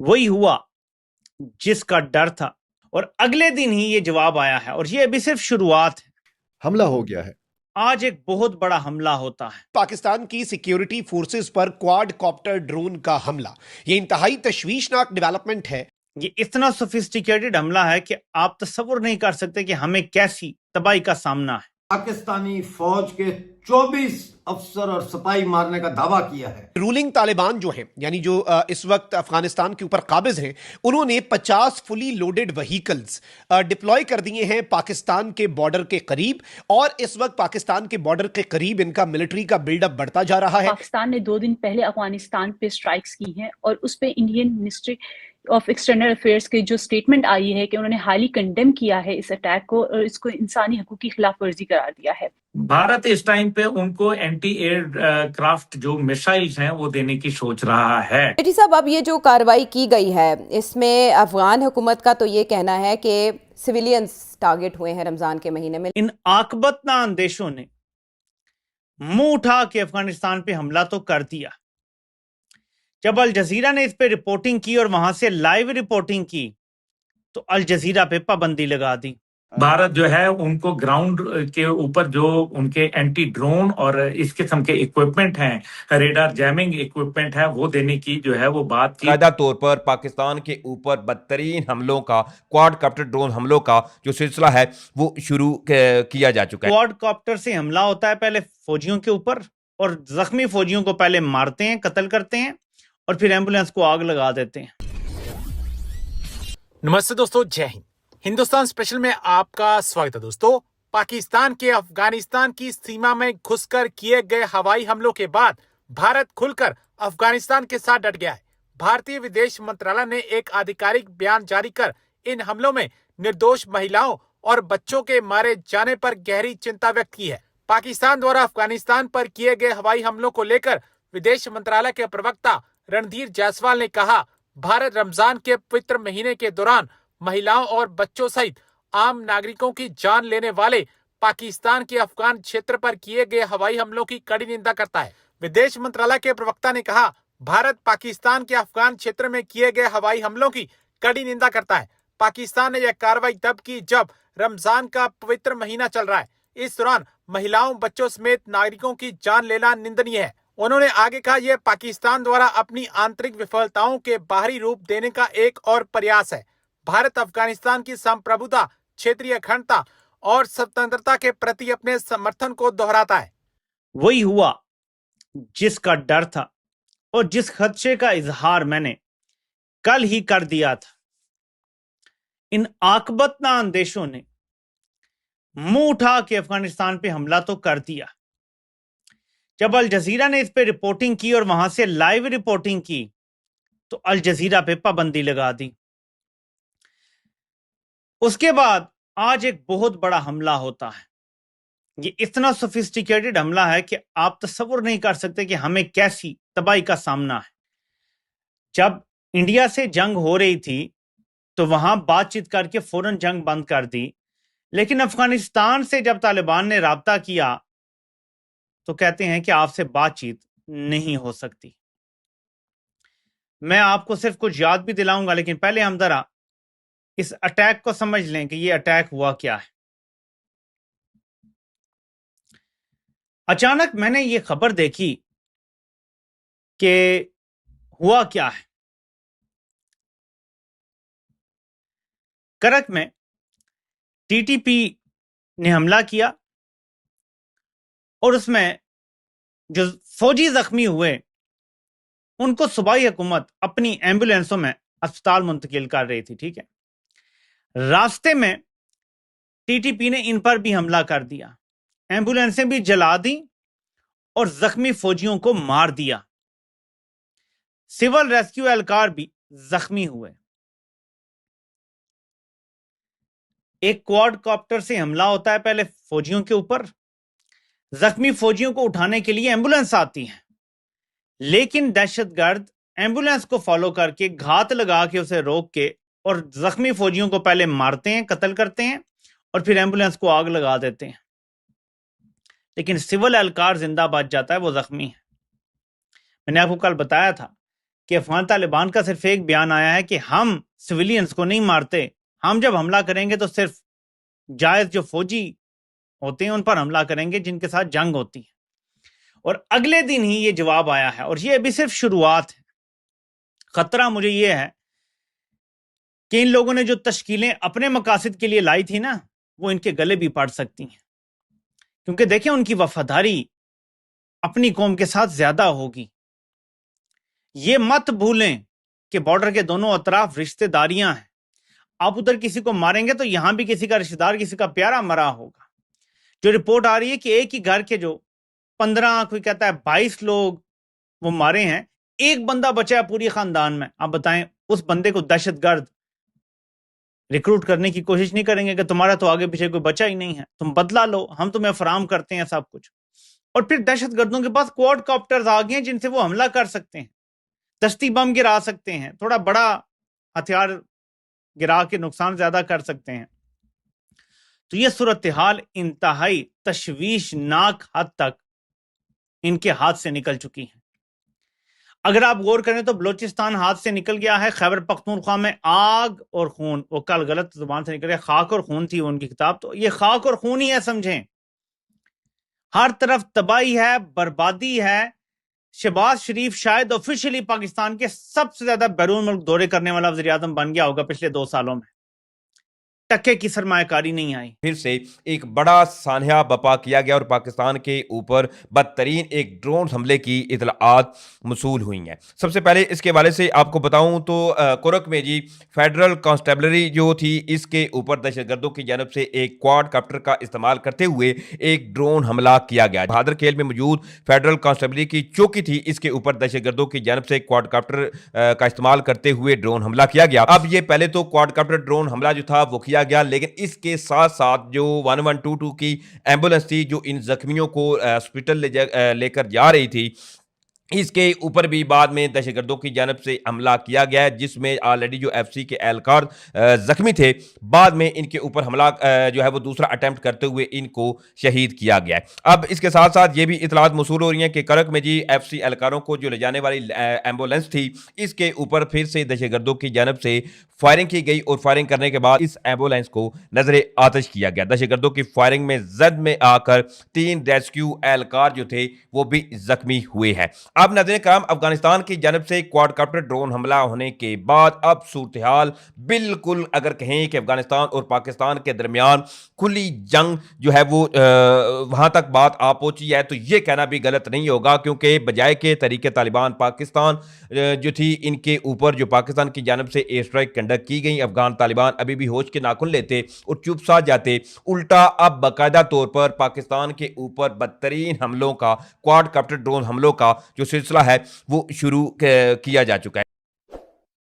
वही हुआ जिसका डर था और अगले दिन ही ये जवाब आया है और ये अभी सिर्फ शुरुआत है। हमला हो गया है। आज एक बहुत बड़ा हमला होता है। पाकिस्तान की सिक्योरिटी फोर्सेस पर क्वाड कॉप्टर ड्रोन का हमला, ये इंतहाई तशवीशनाक डेवलपमेंट है। ये इतना सोफिस्टिकेटेड हमला है कि आप तसव्वुर नहीं कर सकते कि हमें कैसी तबाही का सामना है। पाकिस्तानी फौज के 24 अफसर और सिपाही मारने का दावा किया है। रूलिंग तालिबान जो है, यानी जो इस वक्त अफगानिस्तान के ऊपर काबिज हैं, उन्होंने 50 फुली लोडेड व्हीकल्स डिप्लॉय कर दिए हैं पाकिस्तान के बॉर्डर के करीब। और इस वक्त पाकिस्तान के बॉर्डर के करीब इनका मिलिट्री का बिल्डअप बढ़ता जा रहा है। पाकिस्तान ने 2 दिन पहले अफगानिस्तान पे स्ट्राइक्स की हैं और उस पे Indian ministry of external affairs की जो स्टेटमेंट आई है कि उन्होंने हाईली कंडेम किया है इस अटैक को और इसको इंसानी हकूक की खिलाफ वर्जी करार दिया है। भारत इस टाइम पे उनको एंटी एयरक्राफ्ट जो मिसाइल्स हैं वो देने की सोच रहा है। बेटी साहब, अब ये जो कार्रवाई की गई है इसमें अफगान हुकूमत का तो ये कहना है कि सिविलियंस टारगेट हुए हैं रमजान के महीने में। इन आकबतना अंदेशों ने मुंह उठा के अफगानिस्तान पे हमला तो कर दिया। जब अल जजीरा ने इस पे रिपोर्टिंग की और वहां से लाइव रिपोर्टिंग की तो अल जजीरा पे पाबंदी लगा दी। भारत जो है उनको ग्राउंड के ऊपर जो उनके एंटी ड्रोन और इस किस्म के इक्विपमेंट हैं, रेडार जैमिंग इक्विपमेंट है, वो देने की जो है वो बात की। कायदा तौर पर पाकिस्तान के ऊपर बदतरीन हमलों का, क्वाड कॉप्टर ड्रोन हमलों का जो सिलसिला है वो शुरू किया जा चुका है। क्वाड कॉप्टर से हमला होता है पहले फौजियों के ऊपर और जख्मी फौजियों को पहले मारते हैं, कत्ल करते हैं और फिर एम्बुलेंस को आग लगा देते हैं। नमस्ते दोस्तों, जय हिंद। हिंदुस्तान स्पेशल में आपका स्वागत है। दोस्तों, पाकिस्तान के अफगानिस्तान की सीमा में घुसकर किए गए हवाई हमलों के बाद भारत खुलकर अफगानिस्तान के साथ डट गया है। भारतीय विदेश मंत्रालय ने एक आधिकारिक बयान जारी कर इन हमलों में निर्दोष महिलाओं और बच्चों के मारे जाने पर गहरी चिंता व्यक्त की है। पाकिस्तान द्वारा अफगानिस्तान पर किए गए हवाई हमलों को लेकर विदेश मंत्रालय के प्रवक्ता रणधीर जायसवाल ने कहा, भारत रमजान के पवित्र महीने के दौरान महिलाओं और बच्चों सहित आम नागरिकों की जान लेने वाले पाकिस्तान के अफगान क्षेत्र पर किए गए हवाई हमलों की कड़ी निंदा करता है। विदेश मंत्रालय के प्रवक्ता ने कहा, भारत पाकिस्तान के अफगान क्षेत्र में किए गए हवाई हमलों की कड़ी निंदा करता है। पाकिस्तान ने यह कार्रवाई तब की जब रमजान का पवित्र महीना चल रहा है। इस दौरान महिलाओं, बच्चों समेत नागरिकों की जान लेना निंदनीय है। उन्होंने आगे कहा, यह पाकिस्तान द्वारा अपनी आंतरिक विफलताओं के बाहरी रूप देने का एक और प्रयास है। भारत अफगानिस्तान की संप्रभुता, क्षेत्रीय अखंडता और स्वतंत्रता के प्रति अपने समर्थन को दोहराता है। वही हुआ जिसका डर था और जिस खदशे का इजहार मैंने कल ही कर दिया था। इन आकबतना अंदेशों ने मुंह उठा के अफगानिस्तान पे हमला तो कर दिया। जब अल जजीरा ने इस पे रिपोर्टिंग की और वहां से लाइव रिपोर्टिंग की तो अल जजीरा पे पाबंदी लगा दी। उसके बाद आज एक बहुत बड़ा हमला होता है। ये इतना सोफिस्टिकेटेड हमला है कि आप तसव्वुर नहीं कर सकते कि हमें कैसी तबाही का सामना है। जब इंडिया से जंग हो रही थी तो वहां बातचीत करके फौरन जंग बंद कर दी, लेकिन अफगानिस्तान से जब तालिबान ने राब्ता किया तो कहते हैं कि आपसे बातचीत नहीं हो सकती। मैं आपको सिर्फ कुछ याद भी दिलाऊंगा, लेकिन पहले हम जरा इस अटैक को समझ लें कि ये अटैक हुआ क्या है। अचानक मैंने ये खबर देखी कि हुआ क्या है। करक में टीटीपी ने हमला किया और उसमें जो फौजी जख्मी हुए उनको सूबाई हुकूमत अपनी एम्बुलेंसों में अस्पताल मुंतकिल कर रही थी। ठीक है, रास्ते में टीटीपी ने इन पर भी हमला कर दिया, एम्बुलेंसें भी जला दी और जख्मी फौजियों को मार दिया। सिविल रेस्क्यू एहलकार भी जख्मी हुए। एक क्वाड कॉप्टर से हमला होता है पहले फौजियों के ऊपर। जख्मी फौजियों को उठाने के लिए एम्बुलेंस आती है, लेकिन दहशतगर्द एम्बुलेंस को फॉलो करके घात लगा के उसे रोक के और जख्मी फौजियों को पहले मारते हैं, कत्ल करते हैं और फिर एम्बुलेंस को आग लगा देते हैं। लेकिन सिविल एहलकार जिंदा बच जाता है, वो जख्मी है। मैंने आपको कल बताया था कि अफगान तालिबान का सिर्फ एक बयान आया है कि हम सिविलियंस को नहीं मारते, हम जब हमला करेंगे तो सिर्फ जायज जो फौजी होते हैं उन पर हमला करेंगे जिनके साथ जंग होती है। और अगले दिन ही ये जवाब आया है, और ये अभी सिर्फ शुरुआत है। खतरा मुझे ये है कि इन लोगों ने जो तश्कीलें अपने मकासद के लिए लाई थी ना, वो इनके गले भी पड़ सकती हैं, क्योंकि देखें उनकी वफादारी अपनी कौम के साथ ज्यादा होगी। ये मत भूलें कि बॉर्डर के दोनों अतराफ रिश्तेदारियां हैं। आप उधर किसी को मारेंगे तो यहां भी किसी का रिश्तेदार, किसी का प्यारा मरा होगा। जो रिपोर्ट आ रही है कि एक ही घर के जो 15, कोई कहता है 22 लोग वो मारे हैं, एक बंदा बचा है पूरी खानदान में। आप बताएं, उस बंदे को दहशतगर्द रिक्रूट करने की कोशिश नहीं करेंगे कि तुम्हारा तो आगे पीछे कोई बचा ही नहीं है, तुम बदला लो, हम तुम्हें फराम करते हैं सब कुछ। और फिर दहशतगर्दों के पास क्वाड कॉप्टर्स आ गए हैं जिनसे वो हमला कर सकते हैं, दस्ती बम गिरा सकते हैं, थोड़ा बड़ा हथियार गिरा के नुकसान ज्यादा कर सकते हैं। तो ये सूरत हाल इंतहाई तशवीशनाक हद तक इनके हाथ से निकल चुकी है। अगर आप गौर करें तो बलोचिस्तान हाथ से निकल गया है, खैबर पख्तूनख्वा में आग और खून, वो कल गलत जुबान से निकल गया, खाक और खून थी उनकी किताब, तो ये खाक और खून ही है, समझें। हर तरफ तबाही है, बर्बादी है। शहबाज शरीफ शायद ऑफिशियली पाकिस्तान के सबसे ज्यादा बैरून मुल्क दौरे करने वाला वज़ीर आज़म बन गया होगा पिछले 2 सालों में। टक्के की सरमायाकारी नहीं आई। फिर से एक बड़ा सान्या बपा किया गया और पाकिस्तान के ऊपर बदतरीन एक ड्रोन हमले की इतलाआत मसूल हुई हैं। सबसे पहले इसके हवाले से आपको बताऊं तो कुरक में जी फेडरल कांस्टेबलरी जो थी, इसके ऊपर दहशतगर्दों की जानब से एक क्वाड कॉप्टर का इस्तेमाल करते हुए एक ड्रोन हमला किया गया। बहादुर खेल में मौजूद फेडरल कांस्टेबलरी की चौकी थी, इसके ऊपर दहशतगर्दों की जानब से क्वाड कॉप्टर का इस्तेमाल करते हुए ड्रोन हमला किया गया। अब ये पहले तो क्वाड कॉप्टर ड्रोन हमला जो था वो किया गया, लेकिन इसके साथ साथ जो 1122 की एम्बुलेंस थी जो इन जख्मियों को हॉस्पिटल लेकर जा रही थी, इसके ऊपर भी बाद में दहशतगर्दों की जानब से हमला किया गया है, जिसमें ऑलरेडी जो एफसी के एहलकार जख्मी थे, बाद में इनके ऊपर हमला जो है वो दूसरा अटेम्प्ट करते हुए इनको शहीद किया गया है। अब इसके साथ साथ ये भी इतलात मौसूल हो रही हैं कि करक में जी एफसी एहलकारों को जो ले जाने वाली एम्बुलेंस थी, इसके ऊपर फिर से दहशतगर्दों की जानब से फायरिंग की गई और फायरिंग करने के बाद इस एम्बुलेंस को नजर आतिश किया गया। दहशतगर्दों की फायरिंग में जद में आकर 3 रेस्क्यू एहलकार जो थे वो भी जख्मी हुए हैं। अब नाज़रीन कराम, अफगानिस्तान की जानब से क्वाडकॉप्टर ड्रोन हमला होने के बाद अब सूरत हाल बिल्कुल, अगर कहें कि अफगानिस्तान और पाकिस्तान के दरमियान खुली जंग जो है वो वहां तक बात आ पहुंची है, तो ये कहना भी गलत नहीं होगा, क्योंकि बजाय के तरीके तालिबान पाकिस्तान जो थी इनके ऊपर जो पाकिस्तान की जानब से एयर स्ट्राइक कंडक्ट की गई, अफगान तालिबान अभी भी होश के नाखून लेते और चुप सा जाते। उल्टा अब बाकायदा तौर पर पाकिस्तान के ऊपर बदतरीन हमलों का, क्वाडकॉप्टर ड्रोन हमलों का जो सिलसिला है वो शुरू किया जा चुका है।